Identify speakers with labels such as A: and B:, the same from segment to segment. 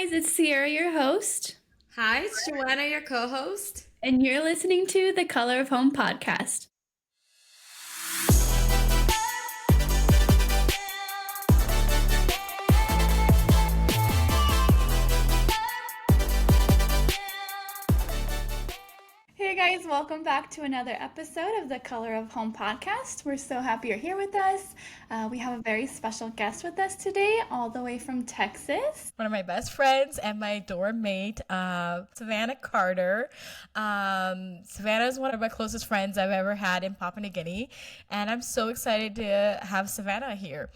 A: guys, it's Sierra, your host,
B: Hi, it's Joanna, your co-host.
A: and you're listening to the Color of Home podcast. Hey guys, welcome back to another episode of the Color of Home podcast. We're so happy you're here with us. We have a very special guest with us today, all the way from Texas.
C: One of my best friends and my dorm mate, Savannah Carter. Savannah is one of my closest friends I've ever had in Papua New Guinea, and I'm so excited to have Savannah here.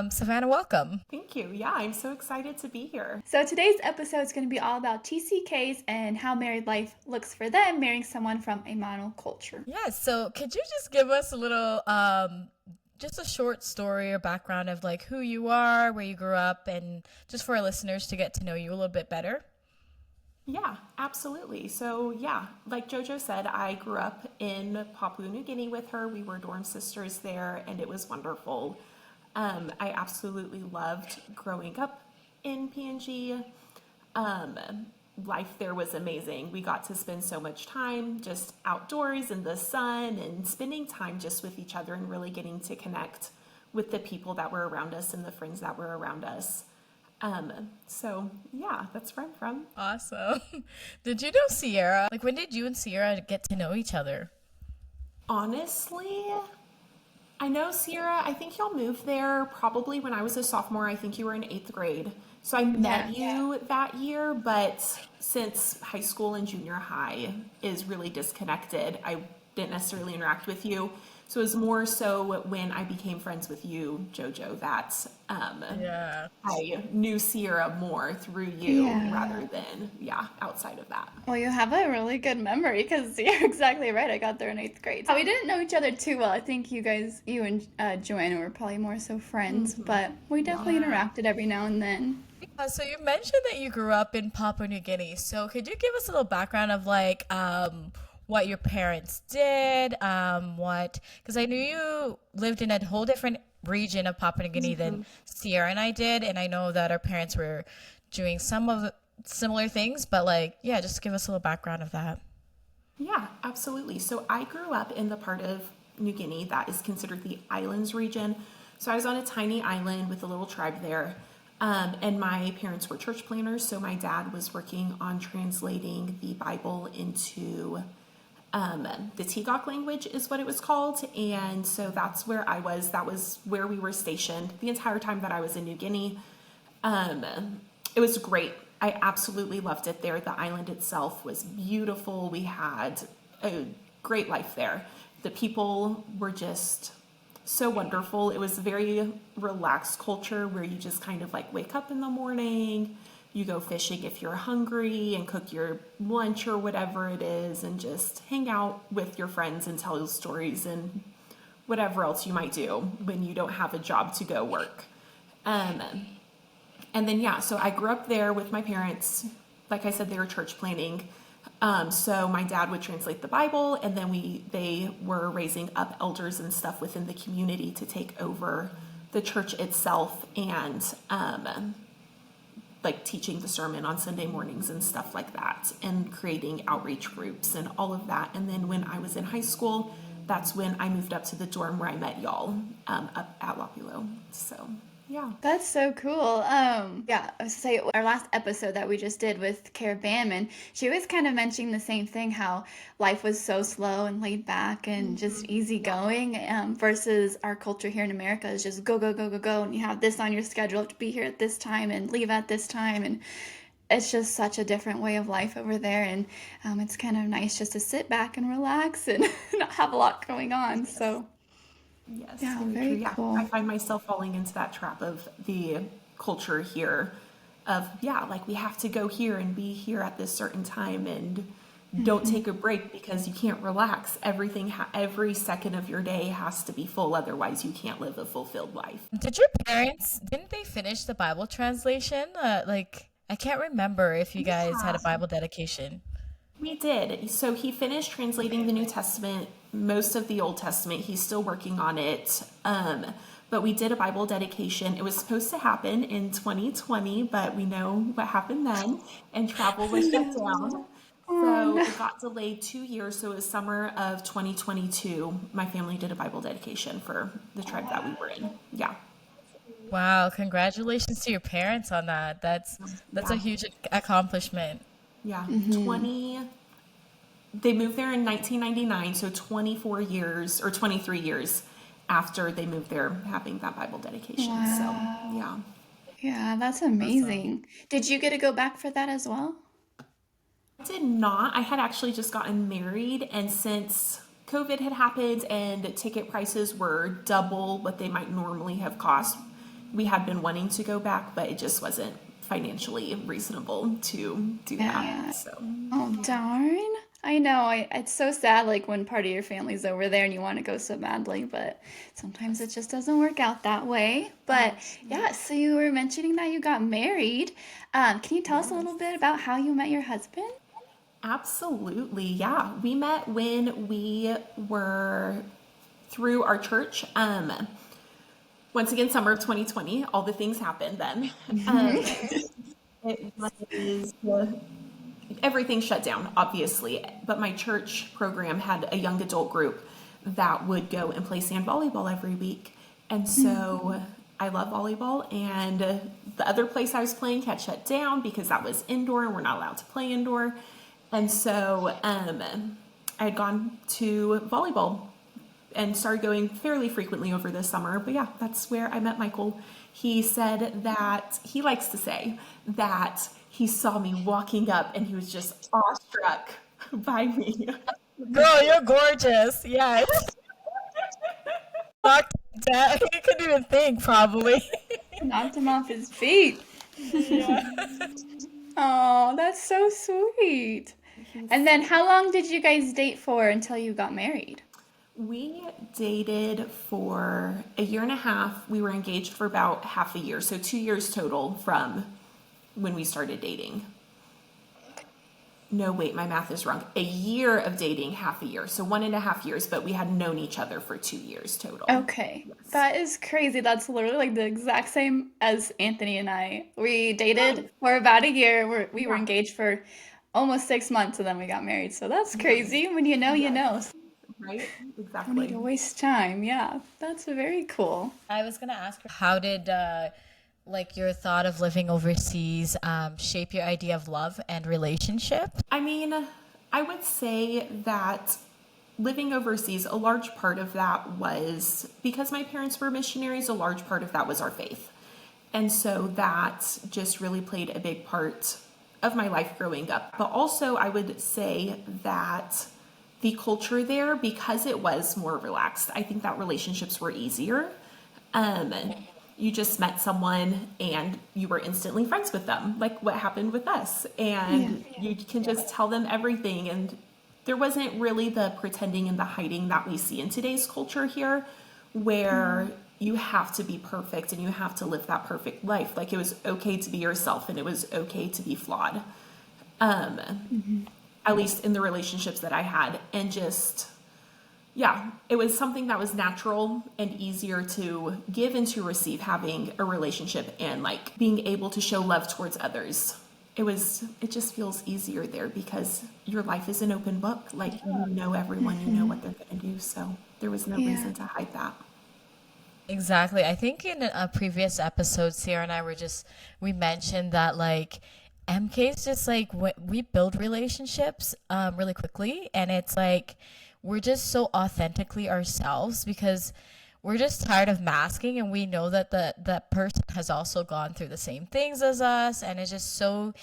C: Savannah, welcome.
D: Thank you. Yeah, I'm so excited to be here.
A: So today's episode is going to be all about TCKs and how married life looks for them, marrying someone from a mono culture.
C: Yeah, so could you just give us a little, just a short story or background of like who you are, where you grew up, and just for our listeners to get to know you a little bit better?
D: Yeah, absolutely. So, yeah, like JoJo said, I grew up in Papua New Guinea with her. We were dorm sisters there, and it was wonderful. I absolutely loved growing up in PNG. Life there was amazing. We got to spend so much time just outdoors in the sun and spending time just with each other and really getting to connect with the people that were around us and the friends that were around us. So yeah, that's where I'm from.
C: Awesome. Did you know Sierra? Like, when did you and Sierra get to know each other?
D: Honestly, I know Sierra, I think y'all moved there probably when I was a sophomore. I think you were in eighth grade. So I met you that year, but since high school and junior high is really disconnected, I didn't necessarily interact with you. So it was more so when I became friends with you, JoJo, that
C: Yeah.
D: I knew Sierra more through you
A: Yeah.
D: rather than, outside of that.
A: Well, you have a really good memory because you're exactly right. I got there in eighth grade. We didn't know each other too well. I think you and Joanna were probably more so friends, but we definitely interacted every now and then.
C: So you mentioned that you grew up in Papua New Guinea. So could you give us a little background of like what your parents did, because I knew you lived in a whole different region of Papua New Guinea than Sierra and I did, and I know that our parents were doing some of similar things, but like, yeah, just give us a little background of that.
D: Yeah, absolutely. So I grew up in the part of New Guinea that is considered the islands region. So I was on a tiny island with a little tribe there. And my parents were church planners. So my dad was working on translating the Bible into the Tigok language is what it was called. And so that's where I was. That was where we were stationed the entire time that I was in New Guinea. It was great. I absolutely loved it there. The island itself was beautiful. We had a great life there. The people were just so wonderful. It was a very relaxed culture where you just kind of like wake up in the morning, you go fishing if you're hungry and cook your lunch or whatever it is and just hang out with your friends and tell stories and whatever else you might do when you don't have a job to go work. And then, so I grew up there with my parents. Like I said, they were church planning. So my dad would translate the Bible, and then they were raising up elders and stuff within the community to take over the church itself and like teaching the sermon on Sunday mornings and stuff like that, and creating outreach groups and all of that. And then when I was in high school, that's when I moved up to the dorm where I met y'all up at Lopulo. So yeah.
A: That's so cool. Yeah, I was to say our last episode that we just did with Cara Bam, and she was kind of mentioning the same thing, how life was so slow and laid back and just easygoing, versus our culture here in America is just go, go, go, go, go, and you have this on your schedule to be here at this time and leave at this time, and it's just such a different way of life over there, and it's kind of nice just to sit back and relax and not have a lot going on. So
D: Yes,
A: yeah,
D: very true.
A: very
D: Yeah,
A: cool.
D: I find myself falling into that trap of the culture here of, like we have to go here and be here at this certain time and don't take a break because you can't relax. Everything, every second of your day has to be full. Otherwise, you can't live a fulfilled life.
C: Did your parents, didn't they finish the Bible translation? Like, I can't remember if you guys had a Bible dedication.
D: We did. So he finished translating the New Testament, most of the Old Testament. He's still working on it. but we did a Bible dedication. It was supposed to happen in 2020, but we know what happened then, and travel was shut down.
A: Oh
D: So
A: no.
D: it got delayed 2 years. So it was summer of 2022. My family did a Bible dedication for the tribe that we were in. Yeah.
C: Wow, congratulations to your parents on that. That's a
D: Yeah.
C: huge accomplishment.
D: Yeah. 20, they moved there in 1999. So 24 years or 23 years after they moved there, having that Bible dedication. So,
A: Wow.
D: yeah.
A: Yeah, that's
C: Awesome.
A: amazing. Did you get to go back for that as well?
D: I did not. I had actually just gotten married, and since COVID had happened and ticket prices were double what they might normally have cost, we had been wanting to go back, but it just wasn't financially reasonable to do that.
A: Yeah.
D: So,
A: Oh,
D: yeah.
A: darn. I know. It's so sad, like when part of your family's over there and you want to go so badly, but sometimes it just doesn't work out that way. But yeah, so you were mentioning that you got married. Can you tell us a little
D: Yes.
A: bit about how you met your husband?
D: Absolutely. Yeah. We met when we were through our church. Once again, summer of 2020, all the things happened then. Um, it was everything shut down, obviously, but my church program had a young adult group that would go and play sand volleyball every week. And so I love volleyball, and the other place I was playing had shut down because that was indoor and we're not allowed to play indoor. And so I had gone to volleyball and started going fairly frequently over the summer. But yeah, that's where I met Michael. He said that he likes to say that he saw me walking up and he was just awestruck by me.
C: Girl, you're gorgeous. Yes. Knocked that. You couldn't even think, probably.
A: Knocked him off his feet.
C: Yeah.
A: Oh, that's so sweet. And then how long did you guys date for until you got married?
D: We dated for a year and a half. We were engaged for about half a year, so 2 years total from when we started dating. No, wait, my math is wrong. A year of dating, half a year. So 1.5 years, but we had known each other for 2 years total.
A: Okay,
D: Yes.
A: that is crazy. That's literally like the exact same as Anthony and I. We dated
D: Nice.
A: for about a year. We were
D: Yeah.
A: engaged for almost 6 months and then we got married. So that's
D: Nice.
A: crazy. When you know, you
D: Yes.
A: know.
D: Right?
A: Don't need to
D: Exactly.
A: waste time. Yeah, that's very cool.
C: I was gonna ask her, how did like your thought of living overseas shape your idea of love and relationship?
D: I mean, I would say that living overseas, a large part of that was because my parents were missionaries, a large part of that was our faith. And so that just really played a big part of my life growing up. But also, I would say that the culture there, because it was more relaxed, I think that relationships were easier. Um, you just met someone and you were instantly friends with them, like what happened with us.
A: Yeah.
D: And you can just tell them everything. And there wasn't really the pretending and the hiding that we see in today's culture here, where you have to be perfect and you have to live that perfect life. Like it was okay to be yourself and it was okay to be flawed. At least in the relationships that I had. And just, yeah, it was something that was natural and easier to give and to receive, having a relationship and like being able to show love towards others. It just feels easier there because your life is an open book. Like you know everyone, you know what they're going to do. So there was no
A: Yeah.
D: reason to hide that.
C: Exactly. I think in a previous episode, Sarah and I we mentioned that like MK's just like we build relationships really quickly, and it's like we're just so authentically ourselves because we're just tired of masking, and we know that that person has also gone through the same things as us, and it's just so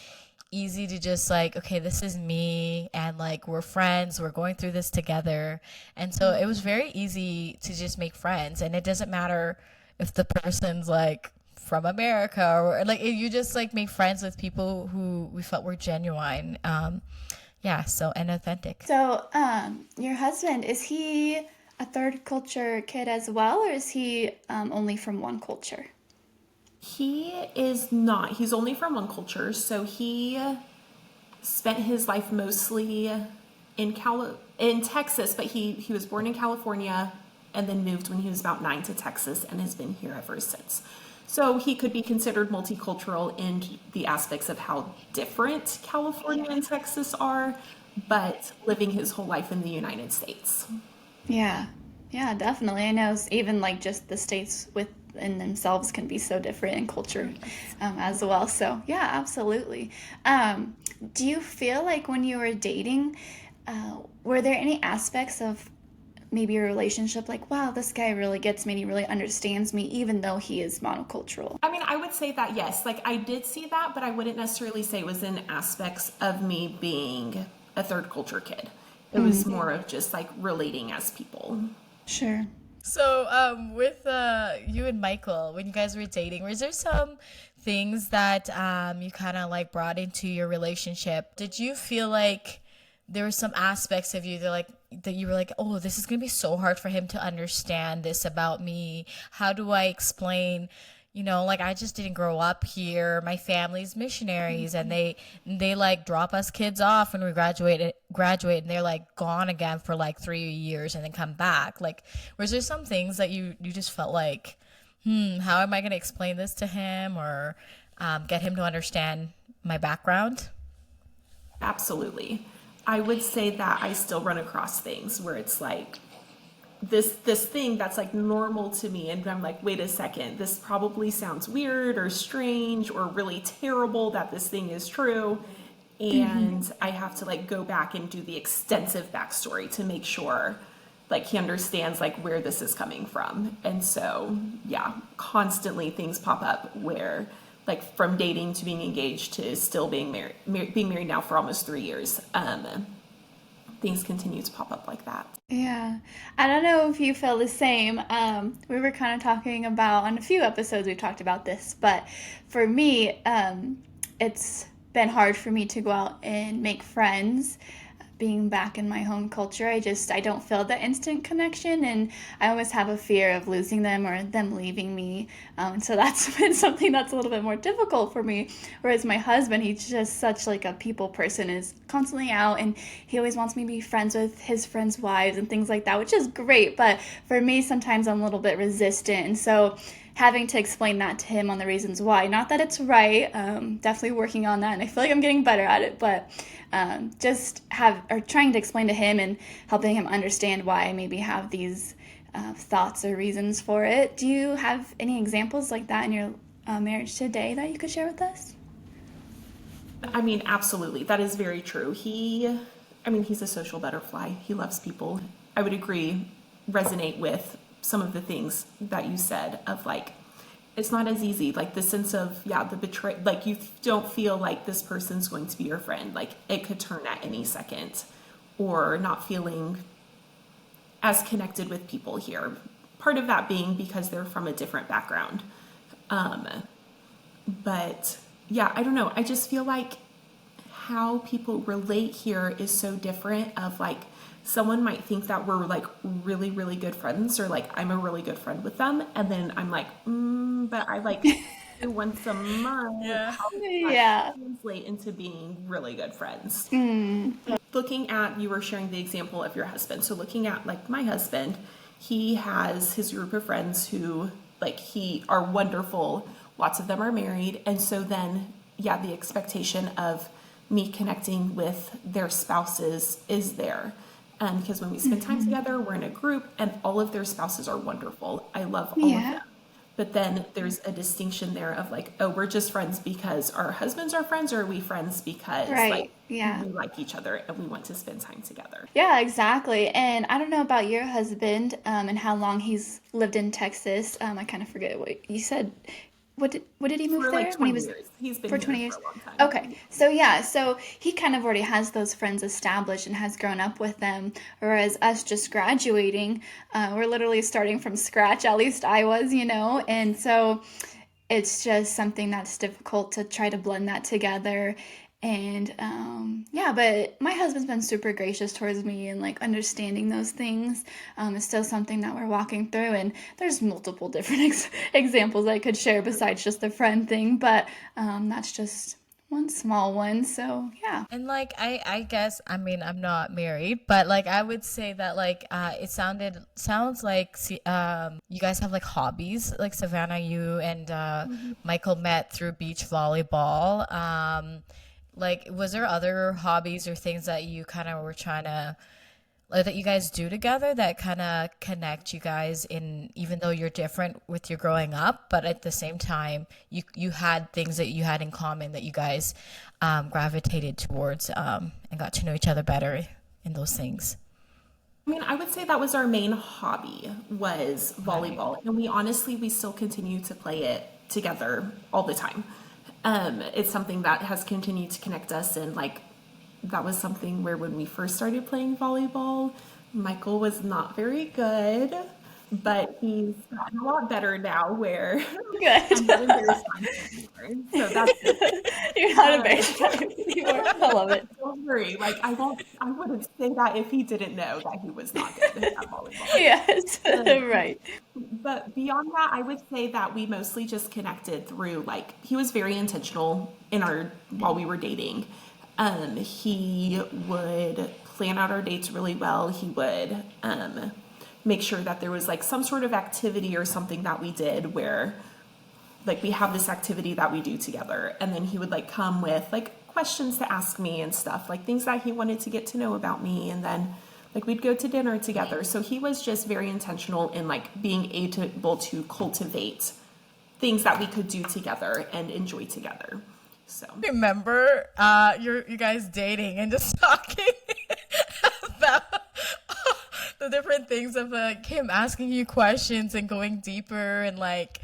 C: easy to just like, okay, this is me, and like we're friends, we're going through this together. And so it was very easy to just make friends, and it doesn't matter if the person's like from America or like you just like make friends with people who we felt were genuine. Yeah, so and authentic.
A: So, your husband, is he a third culture kid as well, or is he only from one culture?
D: He is not. He's only from one culture. So he spent his life mostly in Texas, but he was born in California and then moved when he was about 9 to Texas and has been here ever since. So he could be considered multicultural in the aspects of how different California and Texas are, but living his whole life in the United States.
A: Yeah. Yeah, definitely. I know even like just the states within themselves can be so different in culture as well. So yeah, absolutely. Do you feel like when you were dating, were there any aspects of maybe your relationship like, wow, this guy really gets me and he really understands me, even though he is monocultural?
D: I mean, I would say that yes, like I did see that, but I wouldn't necessarily say it was in aspects of me being a third culture kid. It was more of just like relating as people.
A: Sure.
C: So, with you and Michael, when you guys were dating, was there some things that you kind of like brought into your relationship? Did you feel like there were some aspects of you that you were like, oh, this is gonna be so hard for him to understand this about me? How do I explain? Like I just didn't grow up here. My family's missionaries, and they like drop us kids off when we graduate, and they're like gone again for like 3 years and then come back. Like, was there some things that you just felt like, how am I gonna explain this to him or get him to understand my background?
D: Absolutely. I would say that I still run across things where it's like this thing that's like normal to me, and I'm like, wait a second, this probably sounds weird or strange or really terrible that this thing is true. And I have to like go back and do the extensive backstory to make sure like he understands like where this is coming from. And so yeah, constantly things pop up where like from dating to being engaged to still being married now for almost 3 years. Things continue to pop up like that.
A: Yeah. I don't know if you feel the same. We were kind of talking about, on a few episodes we've talked about this, but for me, it's been hard for me to go out and make friends. Being back in my home culture, I don't feel the instant connection, and I always have a fear of losing them or them leaving me. So that's been something that's a little bit more difficult for me. Whereas my husband, he's just such like a people person, is constantly out, and he always wants me to be friends with his friends' wives and things like that, which is great. But for me, sometimes I'm a little bit resistant, and so having to explain that to him on the reasons why. Not that it's right, definitely working on that, and I feel like I'm getting better at it, but trying to explain to him and helping him understand why I maybe have these thoughts or reasons for it. Do you have any examples like that in your marriage today that you could share with us?
D: I mean, absolutely. That is very true. He's a social butterfly. He loves people. I would resonate with some of the things that you said of like, it's not as easy, like the sense of, the betray, like you don't feel like this person's going to be your friend. Like it could turn at any second, or not feeling as connected with people here. Part of that being because they're from a different background. But yeah, I don't know. I just feel like how people relate here is so different. Of like, someone might think that we're like really, really good friends, or like I'm a really good friend with them. And then I'm like, but I like you once a month.
C: Yeah.
D: How does that translate into being really good friends? Looking at, you were sharing the example of your husband. So looking at like my husband, he has his group of friends who like are wonderful. Lots of them are married. And so then, the expectation of me connecting with their spouses is there. Because when we spend time together, we're in a group, and all of their spouses are wonderful. I love all of them. But then there's a distinction there of like, oh, we're just friends because our husbands are friends, or are we friends because we like each other and we want to spend time together?
A: Yeah, exactly. And I don't know about your husband and how long he's lived in Texas. I kind of forget what you said. What did he move
D: For
A: there
D: like 20
A: when he was
D: years. He's been
A: for
D: here
A: 20 years?
D: for a long time.
A: Okay. So he kind of already has those friends established and has grown up with them. Whereas us just graduating, we're literally starting from scratch. At least I was, and so it's just something that's difficult to try to blend that together. And but my husband's been super gracious towards me and like understanding those things. It's still something that we're walking through, and there's multiple different examples I could share besides just the friend thing, but that's just one small one. So yeah.
C: And like I guess I mean I'm not married, but like I would say that like it sounds like you guys have like hobbies, like Savannah, you and Michael met through beach volleyball. Like was there other hobbies or things that you kind of were trying to or that you guys do together that kind of connect you guys in even though you're different with your growing up, but at the same time you had things that you had in common that you guys gravitated towards and got to know each other better in those things.
D: I mean, I would say that was our main hobby was
C: Right.
D: volleyball, and we still continue to play it together all the time. It's something that has continued to connect us, and like that was something where when we first started playing volleyball, Michael was not very good, but he's gotten a lot better now. Where
A: Good.
D: I'm not embarrassed by him anymore, so that's good.
A: You're not
D: Um,
A: embarrassed by him anymore. I love it.
D: don't worry, like I wouldn't say that if he didn't know that he was not good at volleyball.
A: Yes.
D: Um,
A: Right.
D: But beyond that, I would say that we mostly just connected through like he was very intentional in our while we were dating. He would plan out our dates really well. He would make sure that there was like some sort of activity or something that we did where like we have this activity that we do together, and then he would like come with like questions to ask me and stuff, like things that he wanted to get to know about me, and then like we'd go to dinner together. So he was just very intentional in like being able to cultivate things that we could do together and enjoy together. So
C: Remember you guys dating and just talking about the different things of like him asking you questions and going deeper and like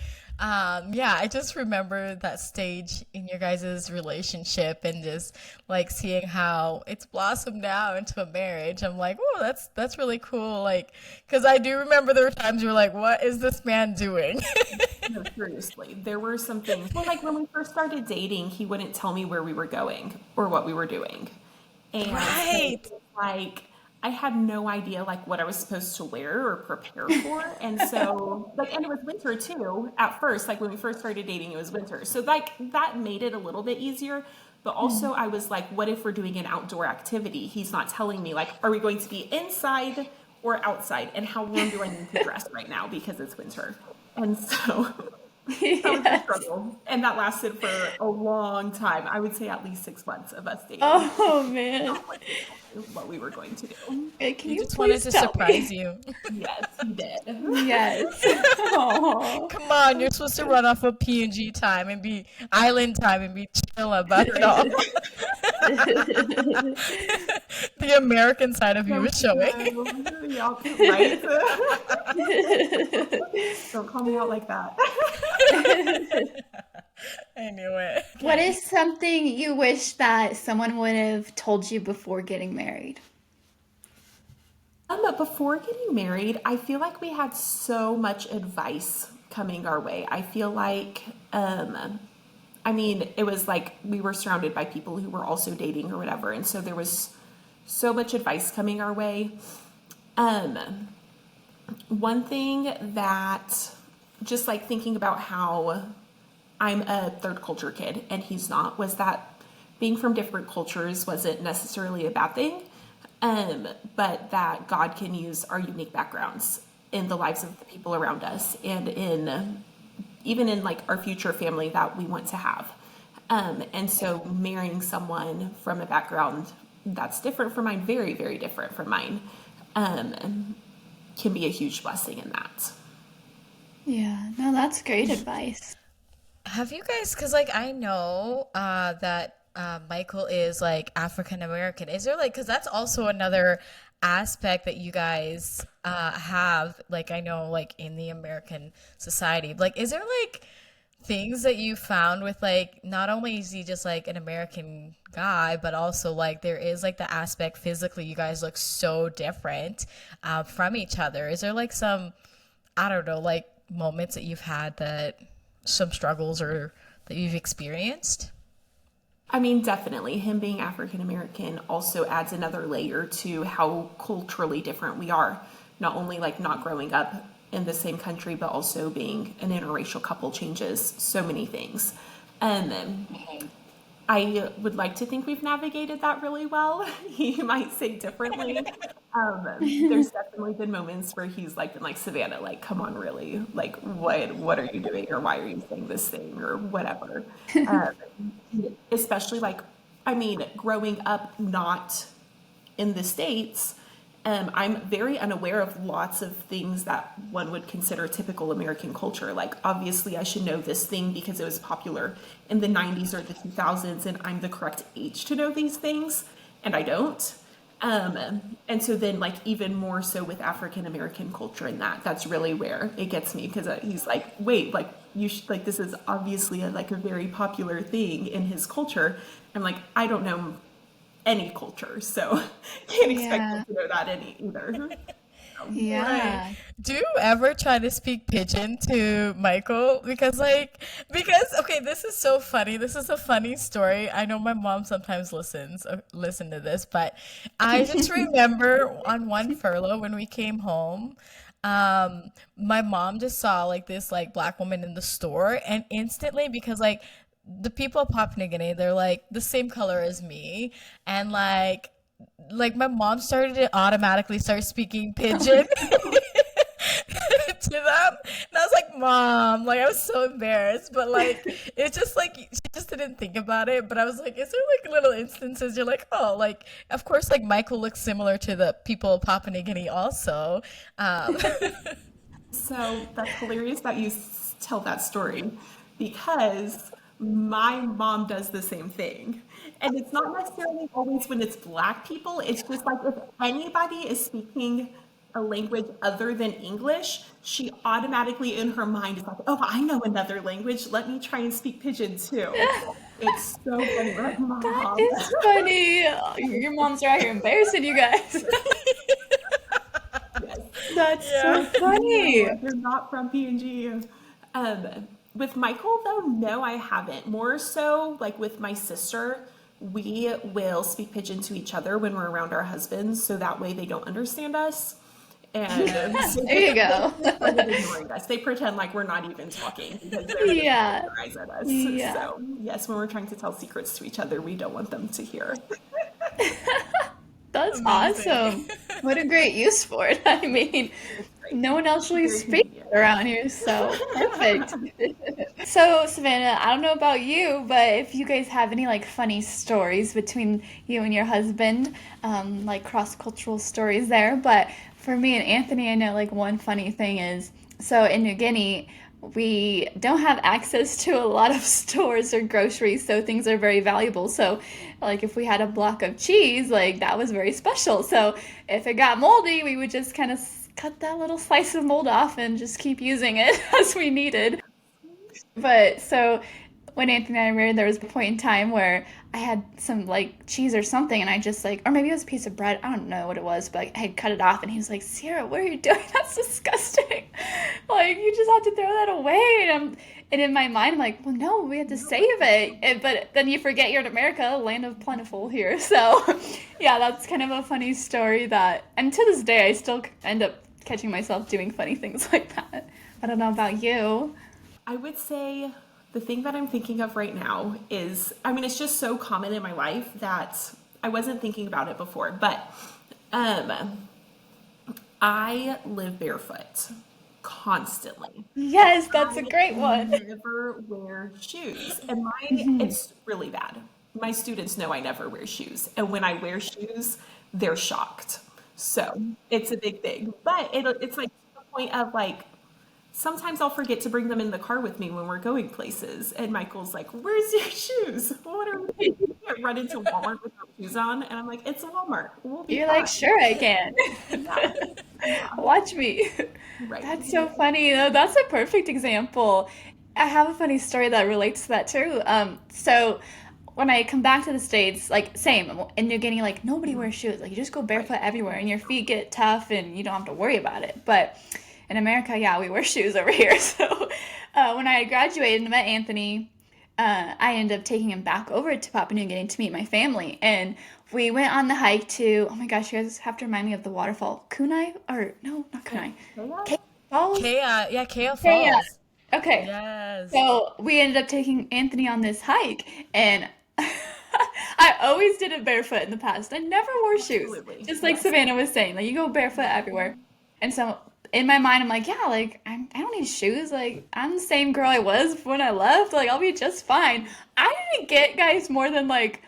C: yeah, I just remember that stage in your guys' relationship and just like seeing how it's blossomed now into a marriage. I'm like, oh, that's really cool. Like, because I do remember there were times you were like, what is this man doing?
D: no, seriously, there were some things. Well, like when we first started dating, he wouldn't tell me where we were going or what we were doing. And so,
C: Right.
D: like, I had no idea like what I was supposed to wear or prepare for. And so, like, and it was winter too at first. Like when we first started dating, it was winter. So like that made it a little bit easier. But also I was like, what if we're doing an outdoor activity? He's not telling me like, are we going to be inside or outside? And how warm do I need to dress right now because it's winter? And so that was a
A: Yes.
D: struggle. And that lasted for a long time. I would say at least 6 months of us dating.
A: Oh man.
D: Not what what we were going to do.
A: Can
C: He
A: you
C: just wanted
A: please
C: to
A: tell
C: surprise
A: me?
C: you.
D: Yes, he did.
A: Yes. Oh.
C: Come on, you're supposed to run off of P&G time and be island time and be chill about it all.
D: Right.
C: The American side of you
D: So
C: is showing.
D: true. Y'all right? Don't call me out like that.
C: Anyway.
A: What
C: Okay.
A: is something you wish that someone would have told you before getting married?
D: But before getting married, I feel like we had so much advice coming our way. I feel like, I mean, it was like we were surrounded by people who were also dating or whatever. And so there was so much advice coming our way. Um, One thing that just like thinking about how I'm a third culture kid and he's not, was that being from different cultures wasn't necessarily a bad thing, but that God can use our unique backgrounds in the lives of the people around us and in even in like our future family that we want to have. And so marrying someone from a background that's different from mine, very, very different from mine, can be a huge blessing in that.
A: Yeah, no, that's great advice.
C: Have you guys, because like I know that Michael is like African American. Is there like, because that's also another aspect that you guys have, like I know like in the American society. Like, is there like things that you found with like not only is he just like an American guy, but also like there is like the aspect physically you guys look so different from each other. Is there like some, I don't know, like moments that you've had that some struggles or that you've experienced?
D: I mean, definitely him being African American also adds another layer to how culturally different we are. Not only like not growing up in the same country, but also being an interracial couple changes so many things. And I would like to think we've navigated that really well. He might say differently. There's definitely been moments where he's like been like, Savannah, like, come on, really, like, what are you doing, or why are you saying this thing, or whatever. Um, Especially like, I mean, growing up not in the States, I'm very unaware of lots of things that one would consider typical American culture. Like, obviously, I should know this thing because it was popular in the 90s or the 2000s, and I'm the correct age to know these things, and I don't. And so then, like, even more so with African American culture, and that's really where it gets me, because he's like, wait, like, you should, like, this is obviously like a very popular thing in his culture. I'm like, I don't know any culture, so can't expect them
A: Yeah.
D: to know that any either.
C: Right.
A: Yeah.
C: Do you ever try to speak pigeon to Michael? Because okay, this is so funny. This is a funny story. I know my mom sometimes listen to this, but I just remember on one furlough when we came home, my mom just saw like this like black woman in the store, and instantly, because like the people of Papua New Guinea, they're like the same color as me, and like my mom started to automatically start speaking
A: Oh
C: pigeon to them, and I was like, mom, like I was so embarrassed, but like it's just like she just didn't think about it. But I was like, is there like little instances you're like, oh, like of course, like Michael looks similar to the people of Papua New Guinea also. um
D: So that's hilarious that you tell that story, because my mom does the same thing. And it's not necessarily always when it's black people, it's just like if anybody is speaking a language other than English, she automatically in her mind is like, oh, I know another language. Let me try and speak pidgin too. It's so funny. We're like,
A: That
D: mom.
A: is funny. Your mom's right here embarrassing you guys.
D: Yes.
A: That's so
C: yeah.
D: No,
A: funny.
D: you're not from PNG. With Michael, though, no, I haven't. More so, like with my sister, we will speak pidgin to each other when we're around our husbands, so that way they don't understand us. And so
A: There you
D: they
A: go.
D: just started ignoring us. They pretend like we're not even talking because they're just rolling
A: Yeah.
D: their eyes at us.
A: Yeah.
D: So, yes, when we're trying to tell secrets to each other, we don't want them to hear.
A: That's
C: Amazing.
A: awesome. What a great use for it. I mean,
D: It's great.
A: no one else really
D: Very
A: speaks
D: convenient.
A: around here, so perfect. So, Savannah, I don't know about you, but if you guys have any like funny stories between you and your husband, like cross-cultural stories there. But for me and Anthony, I know like one funny thing is, so in New Guinea, we don't have access to a lot of stores or groceries, so things are very valuable. So, like if we had a block of cheese, like that was very special. So, if it got moldy, we would just kind of cut that little slice of mold off and just keep using it as we needed. But so when Anthony and I were married, there was a point in time where I had some like cheese or something, and I just like, or maybe it was a piece of bread. I don't know what it was, but like, I had cut it off, and he was like, "Sierra, what are you doing? That's disgusting. Like, you just have to throw that away." And in my mind, I'm like, "Well, no, we have to save it." But then you forget you're in America, land of plentiful here. So, yeah, that's kind of a funny story that, and to this day, I still end up catching myself doing funny things like that. I don't know about you.
D: I would say the thing that I'm thinking of right now is, I mean, it's just so common in my life that I wasn't thinking about it before, but um, I live barefoot constantly.
A: Yes, that's a
D: I
A: great one.
D: never wear shoes, and it's really bad. My students know I never wear shoes, and when I wear shoes, they're shocked. So it's a big thing, but it's like to the point of like sometimes I'll forget to bring them in the car with me when we're going places. And Michael's like, "Where's your shoes? What are we doing? We can't run into Walmart without shoes on." And I'm like, "It's a Walmart. We'll be
A: You're like,
D: fine."
A: sure I can.
D: Yeah. Yeah.
A: Watch me.
D: Right.
A: That's so funny. Though. That's a perfect example. I have a funny story that relates to that too. So when I come back to the States, like same in New Guinea, like nobody wears shoes. Like you just go
D: Right.
A: barefoot everywhere, and your feet get tough, and you don't have to worry about it. But in America, yeah, we wear shoes over here. So when I graduated and met Anthony, I ended up taking him back over to Papua New Guinea to meet my family, and we went on the hike to. Oh my gosh, you guys have to remind me of the waterfall, Kunai, or no, not Kunai,
D: Yeah.
A: K Falls.
C: Kea, yeah, Kea
A: Yeah, yeah.
C: Falls.
A: Okay.
C: Yes.
A: So we ended up taking Anthony on this hike, and I always did it barefoot in the past. I never wore shoes.
D: Absolutely.
A: Just like
D: Yes.
A: Savannah was saying, like you go barefoot everywhere. And so in my mind, I'm like, yeah, like I don't need shoes. Like I'm the same girl I was when I left. Like I'll be just fine. I didn't get guys more than like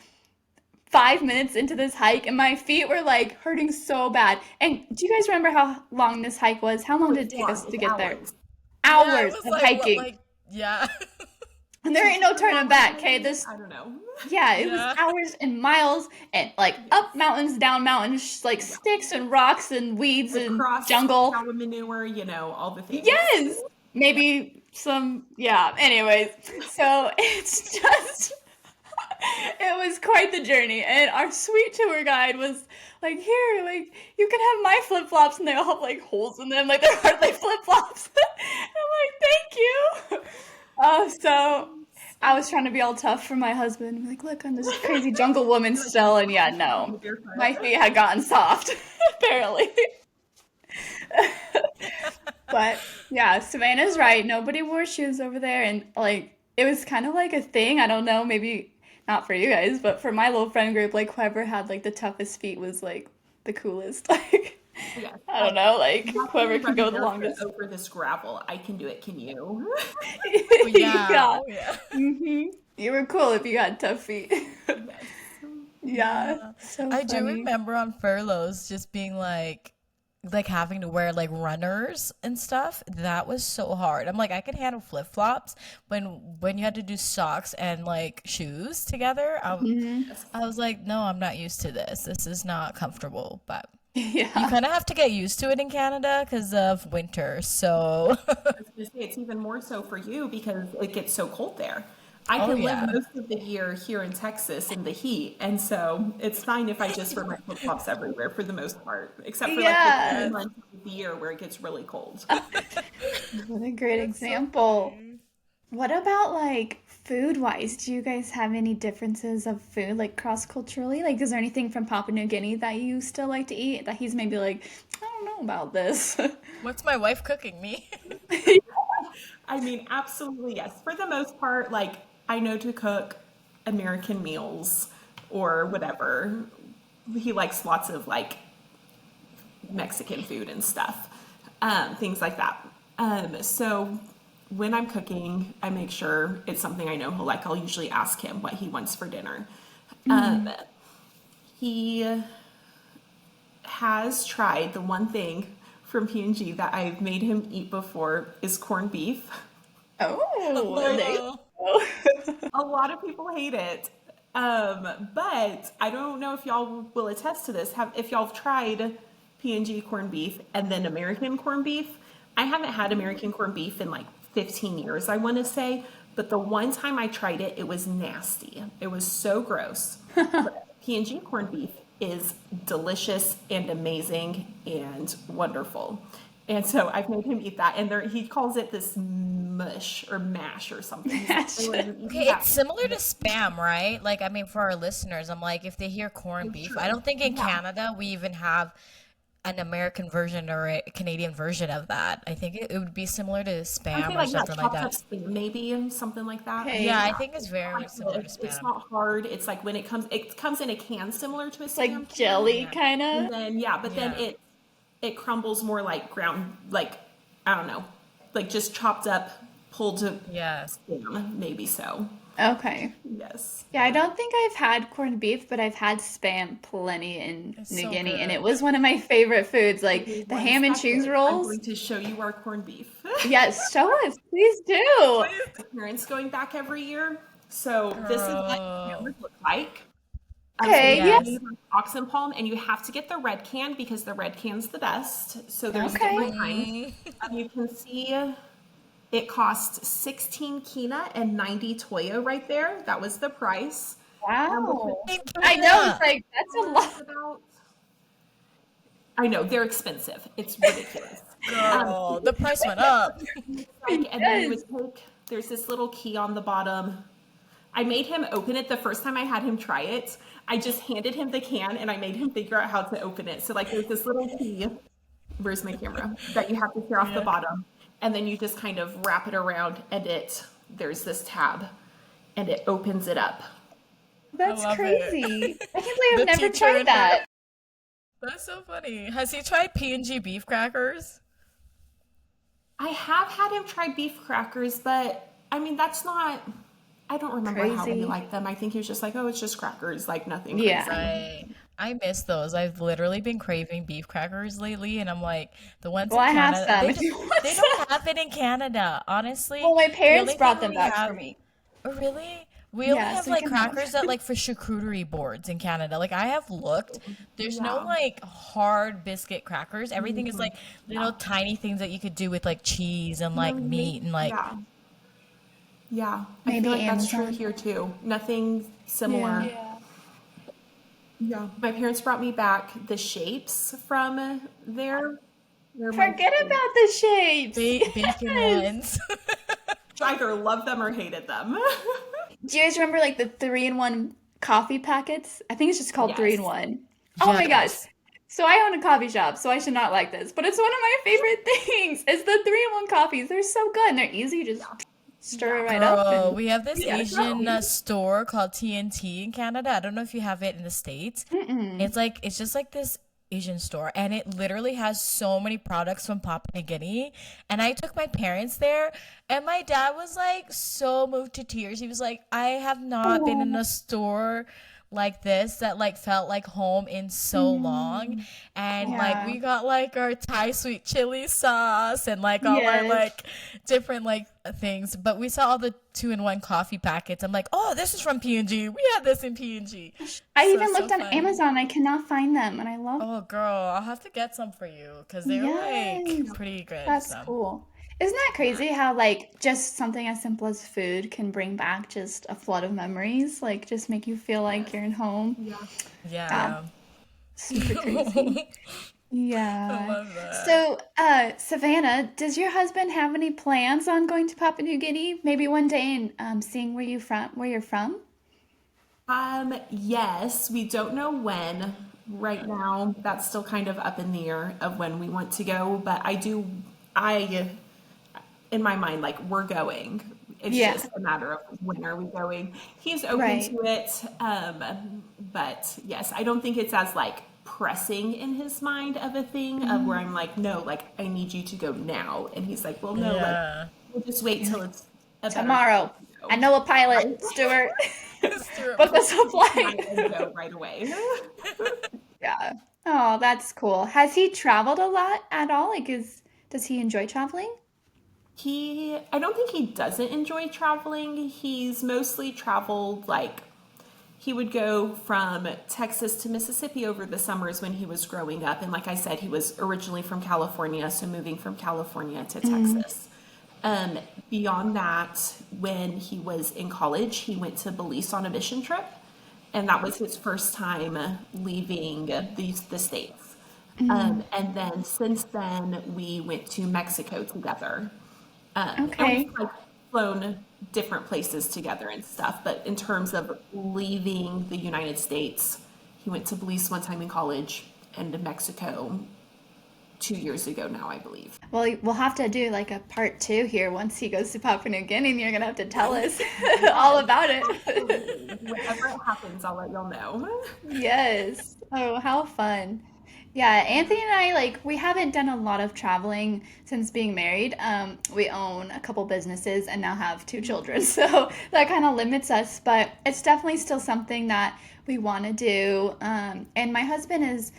A: 5 minutes into this hike, and my feet were like hurting so bad. And do you guys remember how long this hike was? How long
D: Oh,
A: did
D: it's
A: it take
D: long.
A: us to
D: It's
A: get there?
D: hours.
C: Yeah, it
A: Hours
C: was
A: of
C: like what,
A: hiking.
C: like yeah.
A: And there ain't no turning back, okay? This,
D: I don't know.
A: yeah, it was
C: Yeah.
A: hours and miles and like up mountains, down mountains, like
D: Yeah.
A: sticks and rocks and weeds and
D: Across
A: jungle.
D: cow manure, all the things.
A: Yes! Maybe some, yeah, anyways. So it's just, it was quite the journey. And our sweet tour guide was like, here, like, you can have my flip flops. And they all have like holes in them, like they're hardly flip flops. I'm like, thank you. So I was trying to be all tough for my husband. I'm like, look, I'm this crazy jungle woman still. And yeah, no, my feet had gotten soft, apparently. But yeah, Savannah's right. Nobody wore shoes over there. And like, it was kind of like a thing. I don't know, maybe not for you guys, but for my little friend group, like, whoever had like the toughest feet was like the coolest. Like,
D: Yes.
A: I don't know, like,
D: Not
A: whoever
D: really
A: can go the
D: barefoot
A: longest.
D: over this gravel. I can do it. Can you?
C: Oh, yeah.
A: Yeah.
C: Oh, yeah.
A: You were cool if you had tough feet.
D: Yes.
A: Yeah. So
C: I do
A: funny.
C: remember on furloughs just being like having to wear like runners and stuff. That was so hard. I'm like, I could handle flip-flops when you had to do socks and like shoes together. I was like, no, I'm not used to this. This is not comfortable, but you
A: Yeah.
C: kind of have to get used to it in Canada because of winter. So,
D: I was gonna say it's even more so for you because it gets so cold there. I
C: oh
D: can live
C: yeah.
D: most of the year here in Texas in the heat, and so it's fine if I just wear my flip flops everywhere for the most part, except for like the 2
A: Yeah.
D: months of the year where it gets really cold.
A: What a great
C: That's so
A: example.
C: funny.
A: What about like food wise? Do you guys have any differences of food like cross culturally? Like, is there anything from Papua New Guinea that you still like to eat that he's maybe like, I don't know about this?
C: What's my wife cooking me?
D: I mean, absolutely yes. For the most part, like I know to cook American meals or whatever. He likes lots of like Mexican food and stuff, things like that. So when I'm cooking, I make sure it's something I know he'll like. I'll usually ask him what he wants for dinner. Um, he has tried the one thing from P&G that I've made him eat before is corned beef.
A: Oh, there you
C: Oh,
A: go.
D: A lot of people hate it. But I don't know if y'all will attest to this. If y'all have tried P&G corned beef and then American corned beef, I haven't had American corned beef in like 15 years, I want to say. But the one time I tried it, it was nasty. It was so gross. But P&G corned beef is delicious and amazing and wonderful. And so I've made him eat that, and he calls it this mush or mash or something. He's like,
A: Mash.
D: "Oh, are you eating
C: okay,
D: that?"
C: it's similar to spam, right? Like, I mean, for our listeners, I'm like, if they hear corned
D: It's
C: beef, I
D: true.
C: don't think in
D: Yeah.
C: Canada we even have an American version or a Canadian version of that. I think it would be similar to
D: Something
C: spam or
D: like that,
C: something like
D: chopped up
C: that.
D: spam, maybe something like that.
C: Yeah,
A: Okay.
C: I
D: Yeah,
C: think it's very
D: like
C: similar to
D: it's
C: spam.
D: not hard. It's like when it comes in a can similar to a
A: It's like
D: spam can,
A: jelly
C: Yeah,
A: kind
D: and
A: of.
D: then yeah, but then
C: yeah,
D: it crumbles more like ground, like I don't know, like just chopped up, pulled to
C: yeah.
D: spam, maybe so.
A: Okay.
D: Yes.
A: Yeah, I don't think I've had corned beef, but I've had spam plenty in
C: It's
A: New
C: so
A: Guinea, and it
C: good.
A: was one of my favorite foods. Like
D: Okay,
A: the
D: one
A: ham and cheese
D: second. I'm
A: rolls.
D: going to show you our corned beef.
A: Yes, show us, please do.
D: My parents going back every year, so this is what it
C: Girl.
D: would look like. So
A: Okay,
D: we
A: yeah.
C: Yes.
D: made oxen palm, and you have to get the red can because the red can's the best. So there's
A: Okay.
D: different kinds. You can see it costs 16 kina and 90 toyo right there. That was the price. The
A: Wow.
C: Hey,
A: I know, it's
C: Tina.
A: like that's a
D: was
A: lot.
D: about. I know they're expensive. It's ridiculous.
C: Girl, the price went up.
D: Like, and then you
A: Yes.
D: would take. There's this little key on the bottom. I made him open it the first time I had him try it. I just handed him the can and I made him figure out how to open it. So like there's this little key, where's my camera, that you have to tear off the
C: Yeah.
D: bottom. And then you just kind of wrap it around and there's this tab and it opens it up.
C: I
A: That's
C: love it.
A: crazy. I can't believe
C: The
A: I've never
C: teacher
A: tried
C: in her.
A: that.
C: That's so funny. Has he tried P&G beef crackers?
D: I have had him try beef crackers, but I mean, that's not, I don't remember how he
A: Crazy.
D: liked them. I think he was just like, oh, it's just crackers, like nothing
A: Yeah.
D: crazy.
C: Right. I miss those. I've literally been craving beef crackers lately, and I'm like, the ones
A: Well,
C: in
A: I have
C: Canada,
A: some if you want
C: they
A: some.
C: don't have it in Canada. Honestly,
A: Well, my
C: the
A: parents
C: only
A: brought
C: thing
A: them
C: we
A: back for
C: have,
A: me.
C: oh, really? We only
A: Yeah,
C: have
A: so you
C: like
A: can have.
C: crackers that like for charcuterie boards in Canada. Like I have looked, there's no
D: Yeah.
C: like hard biscuit crackers. Everything is
D: Hmm.
C: like little
D: Yeah.
C: tiny things that you could do with like cheese and like meat and like,
D: Yeah. Yeah. I feel
A: Maybe
D: like that's true
A: Amazon.
D: here too. Nothing
A: Yeah.
D: similar. Yeah. My parents brought me back the shapes from there. They're my
A: Forget
D: favorite.
A: about the shapes.
C: bacon
A: Yes.
C: ones.
D: I either loved them or hated them.
A: Do you guys remember like the 3-in-1 coffee packets? I think it's just called 3 in
D: Yes.
A: 1. Oh my gosh.
C: Yes.
A: So I own a coffee shop, so I should not like this, but it's one of my favorite things. It's the 3-in-1 coffees. They're so good and they're easy. You just stir it
D: Yeah.
A: right up
C: Girl,
A: and
C: we have this
D: Yeah,
C: Asian
D: exactly.
C: store called TNT in Canada. I don't know if you have it in the States.
A: mm-mm.
C: It's just like this Asian store, and it literally has so many products from Papua New Guinea. And I took my parents there, and my dad was like so moved to tears. He was like, I have not been in
A: Oh,
C: a store like this that like felt like home in so long.
A: mm,
C: And like
A: yeah.
C: we got like our Thai sweet chili sauce and like all our
A: Yes.
C: like different like things. But we saw all the 2-in-1 coffee packets. I'm like, oh, this is from P&G. We had this in P&G.
A: I
C: So
A: even
C: so
A: looked on
C: funny.
A: Amazon. I cannot find them, and I love.
C: Oh, girl, I'll have to get some for you because they're like
A: Yes.
C: pretty good.
A: That's
C: So,
A: cool. Isn't that crazy how like just something as simple as food can bring back just a flood of memories, like just make you feel like
D: Yes.
A: you're in home?
D: Yeah.
A: Yeah,
C: yeah.
A: super crazy.
C: I
A: Yeah.
C: love that.
A: So, Savannah, does your husband have any plans on going to Papua New Guinea? Maybe one day and seeing where you're from?
D: Yes, we don't know when. Right now, that's still kind of up in the air of when we want to go, but I, in my mind, like we're going. It's
A: Yeah,
D: just a matter of when are we going. He's open
A: right.
D: to it, but yes, I don't think it's as like pressing in his mind of a thing of where
A: Mm,
D: I'm like, no, like I need you to go now, and he's like, well, no, like
C: Yeah.
D: we'll just wait
A: You're
D: till
A: like,
D: it's a better time
A: tomorrow.
D: to
A: I
D: go.
A: know a pilot,
D: Right?
A: Stuart.
C: Stuart,
A: Book us a
D: Tonight and
A: flight.
D: go right away.
A: Yeah. Oh, that's cool. Has he traveled a lot at all? Does he enjoy traveling?
D: I don't think he doesn't enjoy traveling. He's mostly traveled like he would go from Texas to Mississippi over the summers when he was growing up. And like I said, he was originally from California, so moving from California to
A: Mm,
D: Texas. Um, Beyond that, when he was in college, he went to Belize on a mission trip, and that was his first time leaving the states.
A: mm.
D: And then since then, we went to Mexico together. And we've
A: Okay.
D: like flown different places together and stuff. But in terms of leaving the United States, he went to Belize one time in college and to Mexico 2 years ago now, I believe.
A: Well, we'll have to do like a part two here once he goes to Papua New Guinea, and you're gonna have to tell us all
D: Yes,
A: about it.
D: absolutely. Whenever it happens, I'll let y'all know.
A: Yes. Oh, how fun. Yeah, Anthony and I like we haven't done a lot of traveling since being married. We own a couple businesses and now have 2 children, so that kind of limits us. But it's definitely still something that we want to do. And my husband is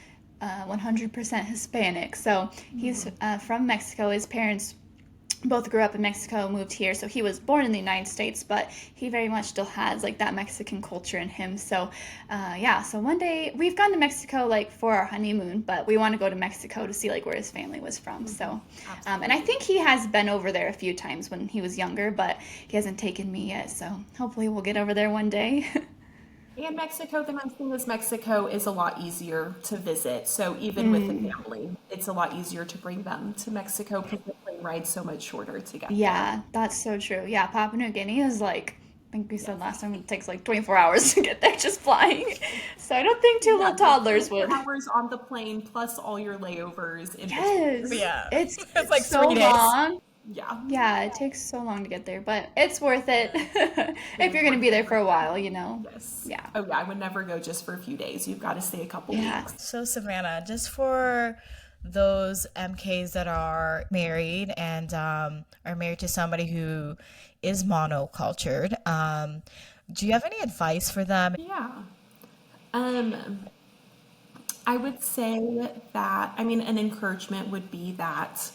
A: 100% Hispanic, so he's from Mexico. His parents both grew up in Mexico, moved here, so he was born in the United States, but he very much still has like that Mexican culture in him. So, yeah. So one day we've gone to Mexico like for our honeymoon, but we want to go to Mexico to see like where his family was from. So, and I
D: Absolutely.
A: think he has been over there a few times when he was younger, but he hasn't taken me yet. So hopefully we'll get over there one day.
D: And Mexico, the nice thing is Mexico is a lot easier to visit. So even with the
A: Mm,
D: family, it's a lot easier to bring them to Mexico because the plane ride's so much shorter to get there.
A: yeah, that's so true. Yeah, Papua New Guinea is like. I think we said
D: Yes.
A: last time it takes like 24 hours to get there just flying. So I don't think two
D: Yeah,
A: little
D: like
A: toddlers
D: 24
A: would.
D: hours on the plane plus all your layovers in between.
A: Yes,
C: Yeah.
A: it's
C: It's like
A: so
C: 3 days.
A: long.
D: Yeah.
A: Yeah, it takes so long to get there, but it's worth it
D: It
A: if
D: is
A: you're gonna
D: worth
A: be
D: it.
A: there for a while, you know?
D: Yes.
A: Yeah.
D: Oh yeah, I would never go just for a few days. You've got to stay a couple
A: Yeah.
D: weeks.
C: So, Savannah, just for those MKs that are married and are married to somebody who is monocultured, do you have any advice for them?
D: Yeah. Um, I would say that, I mean, an encouragement would be that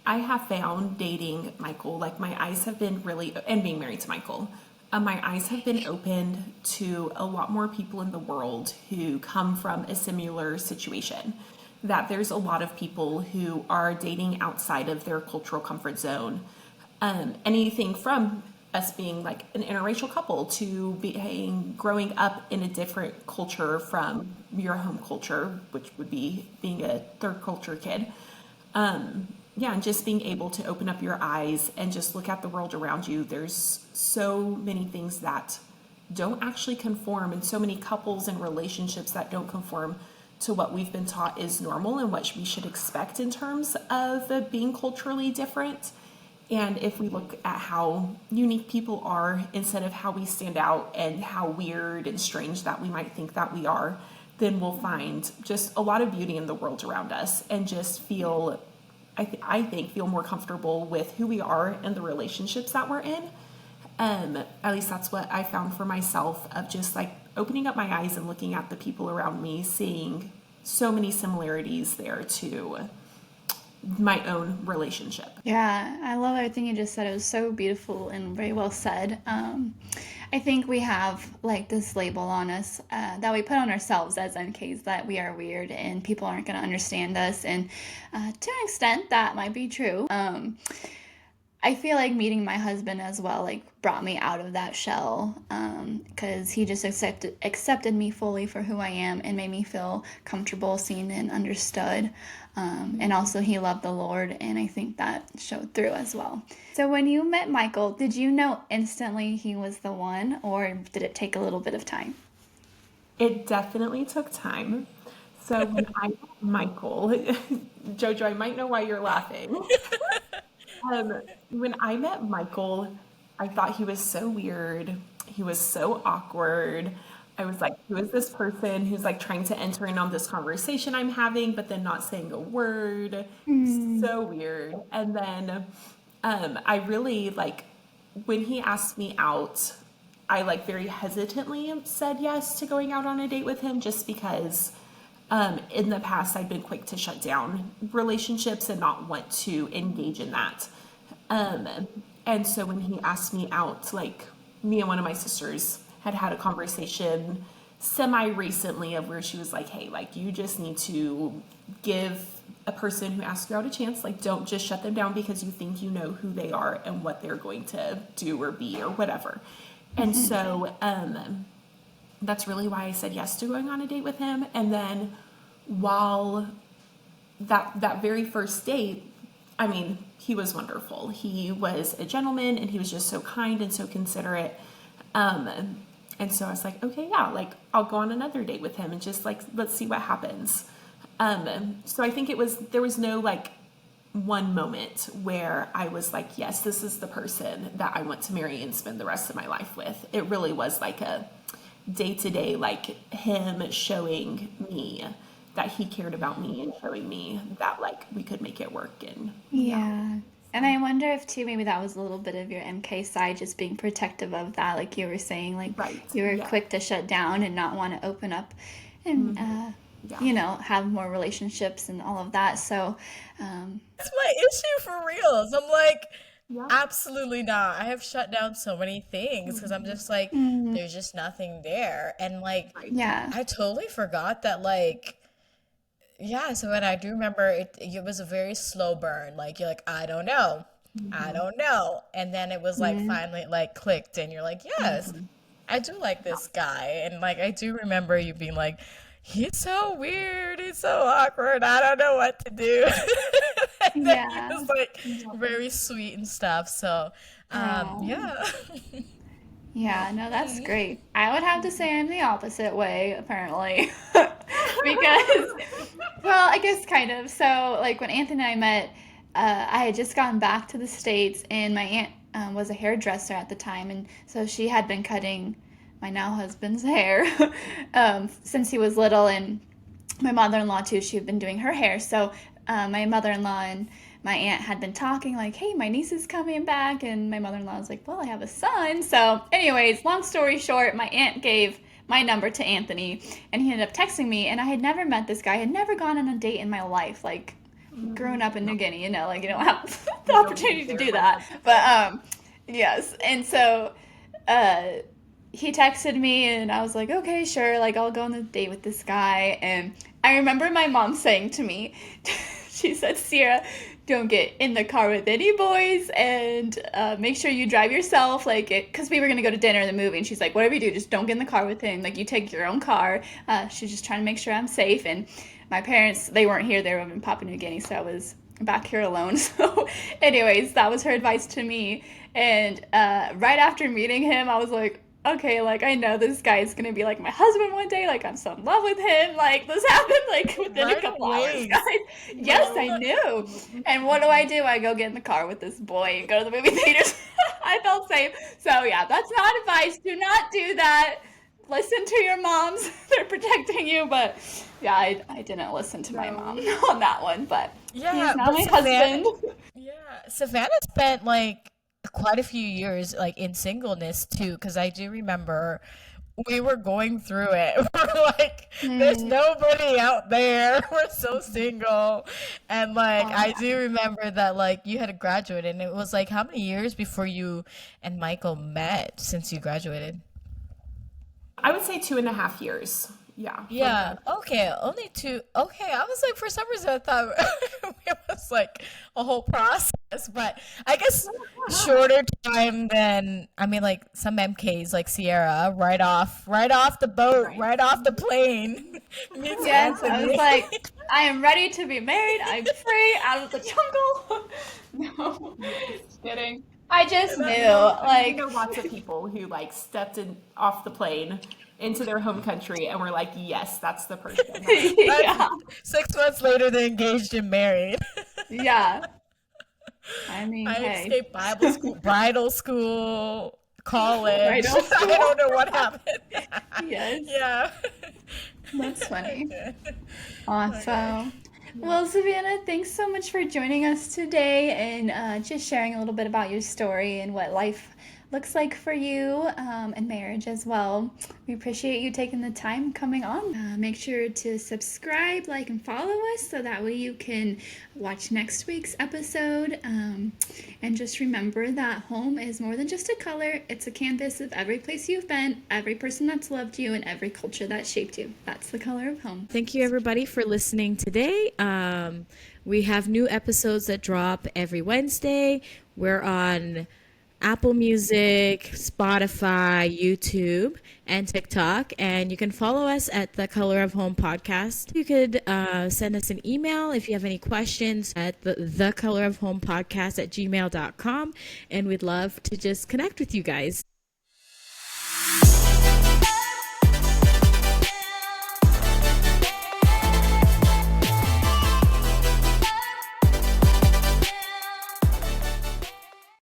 D: I have found dating Michael, like my eyes have been really, and being married to Michael, my eyes have been opened to a lot more people in the world who come from a similar situation. That there's a lot of people who are dating outside of their cultural comfort zone. Anything from us being like an interracial couple to being growing up in a different culture from your home culture, which would be being a third culture kid. Yeah, and just being able to open up your eyes and just look at the world around you. There's so many things that don't actually conform, and so many couples and relationships that don't conform to what we've been taught is normal and what we should expect in terms of being culturally different. And if we look at how unique people are instead of how we stand out and how weird and strange that we might think that we are, then we'll find just a lot of beauty in the world around us and just feel, I think, feel more comfortable with who we are and the relationships that we're in. At least that's what I found for myself, of just like opening up my eyes and looking at the people around me, seeing so many similarities there to my own relationship.
A: Yeah, I love everything you just said. It was so beautiful and very well said. I think we have like this label on us that we put on ourselves as NKs, that we are weird and people aren't going to understand us. And to an extent, that might be true. I feel like meeting my husband as well like brought me out of that shell, because he just accepted me fully for who I am and made me feel comfortable, seen, and understood. And also he loved the Lord, and I think that showed through as well. So when you met Michael, did you know instantly he was the one, or did it take a little bit of time?
D: It definitely took time. So when I met Michael, Jojo, I might know why you're laughing. When I met Michael, I thought he was so weird. He was so awkward. I was like, who is this person who's like trying to enter in on this conversation I'm having, but then not saying a word?
A: Mm,
D: So weird. And then I really like, when he asked me out, I like very hesitantly said yes to going out on a date with him, just because in the past I'd been quick to shut down relationships and not want to engage in that. Um, and so when he asked me out, like, me and one of my sisters had a conversation semi recently of where she was like, hey, like, you just need to give a person who asks you out a chance. Like, don't just shut them down because you think you know who they are and what they're going to do or be or whatever. And so that's really why I said yes to going on a date with him. And then while that very first date, I mean, he was wonderful. He was a gentleman and he was just so kind and so considerate. Um, and so I was like, okay, yeah, like I'll go on another date with him and just like, let's see what happens. So I think there was no like one moment where I was like, yes, this is the person that I want to marry and spend the rest of my life with. It really was like a day to day, like him showing me that he cared about me and showing me that like we could make it work. And yeah.
A: yeah. And I wonder if too, maybe that was a little bit of your MK side, just being protective of that, like you were saying, like
D: Right.
A: you were
D: Yeah.
A: quick to shut down and not want to open up and,
D: Yeah.
A: have more relationships and all of that. So, um,
C: That's my issue for reals. I'm like,
D: Yeah.
C: absolutely not. I have shut down so many things because I'm just like,
A: mm,
C: there's just nothing there. And like,
D: Right.
A: yeah.
C: I totally forgot that, like, yeah, so when I do remember it was a very slow burn. Like, you're like, I don't know. I don't know. And then it was like
A: Mm,
C: finally like clicked and you're like, yes, I do like this guy. And like I do remember you being like, he's so weird, he's so awkward, I don't know what to do. And then he
A: yeah.
C: was like very sweet and stuff. So
A: Oh.
C: yeah.
A: Yeah, no, that's great. I would have to say I'm the opposite way, apparently. Because, well, I guess kind of. So, like when Anthony and I met, I had just gotten back to the States, and my aunt was a hairdresser at the time, and so she had been cutting my now husband's hair since he was little, and my mother-in-law too, she had been doing her hair. So my mother-in-law and my aunt had been talking like, hey, my niece is coming back, and my mother-in-law was like, well, I have a son. So anyways, long story short, my aunt gave my number to Anthony, and he ended up texting me, and I had never met this guy. I had never gone on a date in my life, like growing up in New Guinea, you know, like you don't have the opportunity to do that. But yes, and so he texted me, and I was like, okay, sure, like I'll go on a date with this guy. And I remember my mom saying to me, she said, Sierra, don't get in the car with any boys, and make sure you drive yourself, like, because we were going to go to dinner and the movie, and she's like, whatever you do, just don't get in the car with him, like, you take your own car. She's just trying to make sure I'm safe. And my parents, they weren't here, they were in Papua New Guinea, so I was back here alone. So anyways, that was her advice to me. And right after meeting him, I was like, okay, like, I know this guy is gonna be like my husband one day, like I'm so in love with him, like this happened like within a couple hours, guys. Yes, I knew. And what do? I go get in the car with this boy and go to the movie theaters. I felt safe. So yeah, that's not advice. Do not do that. Listen to your moms. They're protecting you. But yeah, I didn't listen to my mom on that one. But
C: Yeah,
A: he's not
C: but
A: my husband.
C: Yeah, Savannah spent like quite a few years like in singleness too, because I do remember we were going through it. We're like, there's nobody out there. We're so single. And like, I do remember that like you had graduated, and it was like how many years before you and Michael met since you graduated?
D: I would say 2.5 years. Yeah.
C: Yeah. Okay. Only two. Okay. I was like, for some reason, I thought it was like a whole process, but I guess shorter time than, I mean, like some MKs like Sierra, right off the boat, right off the plane. meets
A: Yes, I was
C: Anthony.
A: like, I am ready to be married. I'm free out of the jungle. No, just kidding. I just knew,
D: I
A: like,
D: know lots of people who like stepped in off the plane into their home country and were like, yes, that's the person.
A: yeah,
C: 6 months later, they're engaged and married.
A: yeah. I mean,
C: I
A: hey,
C: escaped Bible school, bridal school, college.
A: bridal
C: I
A: school.
C: don't know what happened.
A: Yes,
C: Yeah.
A: that's funny. Awesome. Well, Savannah, thanks so much for joining us today and just sharing a little bit about your story and what life looks like for you and marriage as well. We appreciate you taking the time coming on. Make sure to subscribe, like, and follow us so that way you can watch next week's episode. And just remember that home is more than just a color. It's a canvas of every place you've been, every person that's loved you, and every culture that shaped you. That's the color of home.
B: Thank you, everybody, for listening today. We have new episodes that drop every Wednesday. We're on Apple Music, Spotify, YouTube, and TikTok. And you can follow us at The Color of Home Podcast. You could send us an email if you have any questions at the Color of Home Podcast at gmail.com. And we'd love to just connect with you guys.